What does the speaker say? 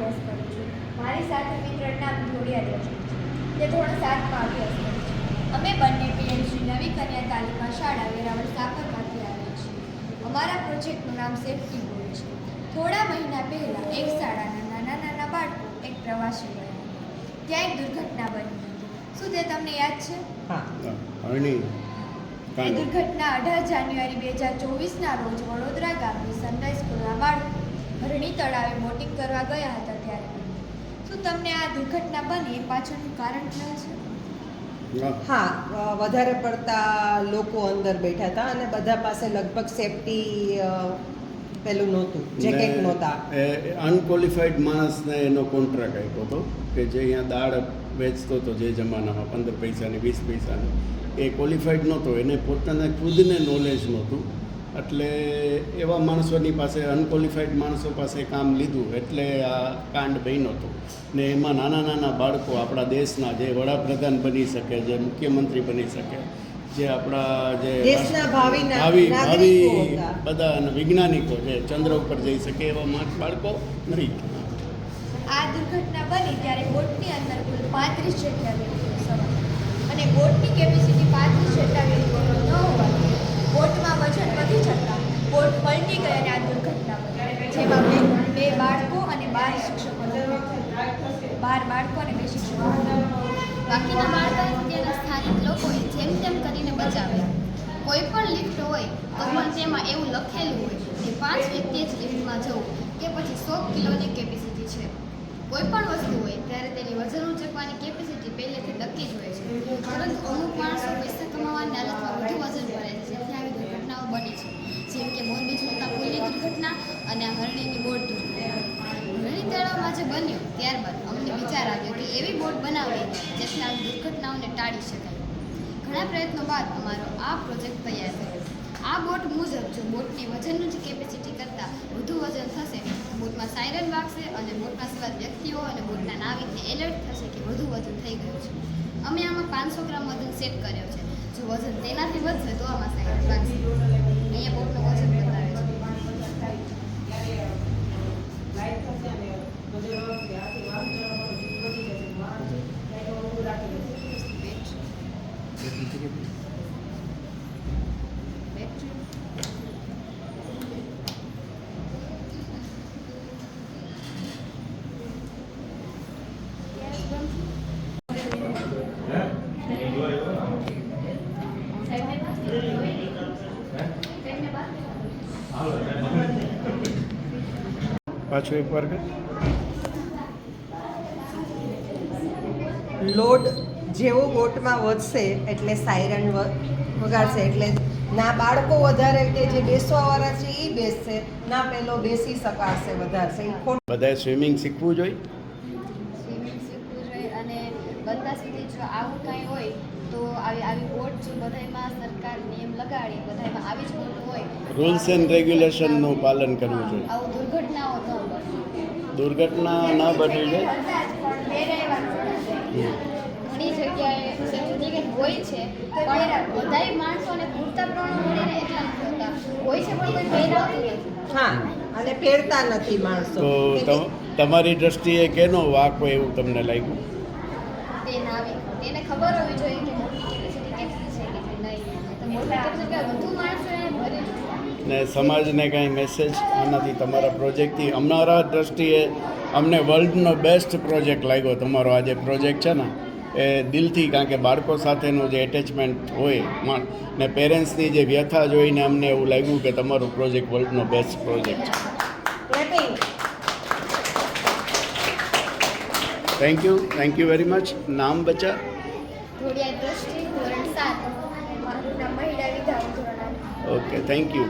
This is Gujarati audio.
અભ્યાસ કરું છું. મારી સાથે મિત્રનું નામ ધોળિયા દ્રષ્ટિ છે. તે ધોરણ 7માં અભ્યાસ કરે છે. અમે બંને પીએચડી નવી કન્યા તાલીમા શાળા વેરાવળ સાપરમાંથી આવ્યા છીએ. અમારા પ્રોજેક્ટનું નામ સેફ્ટી બોર્ડ છે. થોડા મહિના પહેલાં એક શાળાના નાના બાળકો એક પ્રવાસે ગયા. ત્યાં એક દુર્ઘટના બની હતી. શું તે તમને યાદ છે? એ દુર્ઘટના 18 જાન્યુઆરી 2024ના રોજ વડોદરા ગામની સનરાઈઝ સ્કૂલના બાળકો હરણી તળાવે બોટિંગ કરવા ગયા હતા ત્યારે બની. શું તમને આ દુર્ઘટના બની એ પાછળનું કારણ ખ્યાલ છે? હા, વધારે પડતા લોકો અંદર બેઠા હતા અને બધા પાસે લગભગ સેફટી પેલું નહોતું, જેકેટ નહોતા. અનક્વોલિફાઈડ માણસને એનો કોન્ટ્રાક્ટ આપ્યો હતો કે જે અહીંયા દાળ વેચતો હતો જે જમાનામાં 15 પૈસાની 20 પૈસાની, એ ક્વોલિફાઈડ નહોતો, એને પોતાને ખુદને નોલેજ નહોતું. એટલે એવા માણસોની પાસે, અનક્વોલિફાઈડ માણસો પાસે કામ લીધું એટલે આ કાંડ બન્યો હતો. ને એમાં નાના બાળકો આપણા દેશના જે વડાપ્રધાન બની શકે, જે મુખ્યમંત્રી બની શકે, જે આપણા જે દેશના ભાવિ બધા વૈજ્ઞાનિકો જે ચંદ્ર ઉપર જઈ શકે એવા બાળકો મરી ગયા. આ દુર્ઘટના બની ત્યારે બોટની અંદર કુલ 35 જેટલા વ્યક્તિઓ સવાર અને બોટની કેપેસિટી 35 જેટલા વ્યક્તિઓ ન હોવાથી બોટમાં વજન વધી જતાં બોટ પલટી ગઈ અને આ દુર્ઘટના બની, જેમાં બે બાળકો અને 12 શિક્ષકો, 12 બાળકો અને 2 શિક્ષકો. બાકીના બાળકોને ત્યાંના સ્થાનિક લોકોએ જેમ તેમ કરીને બચાવ્યા. કોઈ પણ લિફ્ટ હોય તો પણ તેમાં એવું લખેલું હોય કે 5 વ્યક્તિએ જ લિફ્ટમાં જવું કે પછી 100 કિલોની કેપેસિટી છે. કોઈ પણ વસ્તુ હોય ત્યારે તેની વજન ઉંચકવાની કેપેસિટી પહેલેથી નક્કી જ હોય છે. પરંતુ અમુક માણસો પૈસા કમાવાની લાલચમાં વધુ વજન ભરે છે, જેથી આવી દુર્ઘટનાઓ બની છે. જેમ કે મોરબી છોટા પુલની દુર્ઘટના અને આ હરણીની બોટ દુર્ઘટના. હરણી તળાવમાં જે બન્યું ત્યારબાદ અમને વિચાર આવ્યો કે એવી બોટ બનાવીએ જેથી આવી દુર્ઘટનાઓને ટાળી શકાય. ઘણા પ્રયત્નો બાદ અમારો આ પ્રોજેક્ટ તૈયાર થયો. આ બોટ મુજબ જો બોટની વજનનું જ કેપેસિટી કરતાં વધુ વજન થશે, બોટમાં સાયરન વાગશે અને બોટમાં સવાર વ્યક્તિઓ અને બોટના નાવિકને એલર્ટ થશે કે વધુ વજન થઈ ગયું છે. અમે આમાં 500 ગ્રામ વજન સેટ કર્યો છે. જો વજન તેનાથી વધશે તો આમાં સાયરન વાગશે. અહીંયા બોટનું વજન બતાવે છે. પાછું એક વાર લોડ જેવો બોટમાં વધશે એટલે સાયરન વગાડશે, એટલે ના બાળકો વધારે કે જે બેસવાવાળા છે એ બેસશે, ના પેલો બેસી શકાશે વધારશે. બધાએ સ્વિમિંગ શીખવું જોઈએ. સ્વિમિંગ શીખવું જોઈએ અને બધા સુધી જો આવું કાંઈ હોય તો આવી બોટ જો બધામાં સરકાર નિયમ લગાડી બધામાં આવી જ બોટ હોય, રૂલ્સ એન્ડ રેગ્યુલેશનનું પાલન કરવું જોઈએ. આવું દુર્ઘટનાઓ ન બને. દુર્ઘટના ના બની જાય. ઘણી જગ્યાએ સર્ટિફિકેટ હોય છે પણ બધાય માણસોને પૂરતા પ્રમાણમાં એટલા નથી હોતા. હોય છે પણ કોઈ પહેરાવતું નથી. હા, અને પહેરતા નથી માણસો. તો તમારી દ્રષ્ટિએ કેનો વાંક હોય એવું તમને લાગ્યું? તે નાવિક, તેને ખબર હોવી જોઈએ કે મોટી કેપેસિટી કેટલી છે કેટલી નહીં. તો મોટી કેપેસિટી વધુ માણસો એને ભરી જોઈએ. ને સમાજને કાંઈ મેસેજ આનાથી તમારા પ્રોજેક્ટથી? અમારા દ્રષ્ટિએ અમને વર્લ્ડનો બેસ્ટ પ્રોજેક્ટ લાગ્યો તમારો આ જે પ્રોજેક્ટ છે ને એ દિલથી, કારણ કે બાળકો સાથેનું જે એટેચમેન્ટ હોય ને પેરેન્ટ્સની જે વ્યથા જોઈને અમને એવું લાગ્યું કે તમારો પ્રોજેક્ટ વર્લ્ડનો બેસ્ટ પ્રોજેક્ટ છે. Thank you very much. નામ બચા? ધોળિયા દ્રષ્ટિ, ધોરણ 7. મારું નામ મહિલા વિદ્યા ધોરણ 8. Okay, thank you.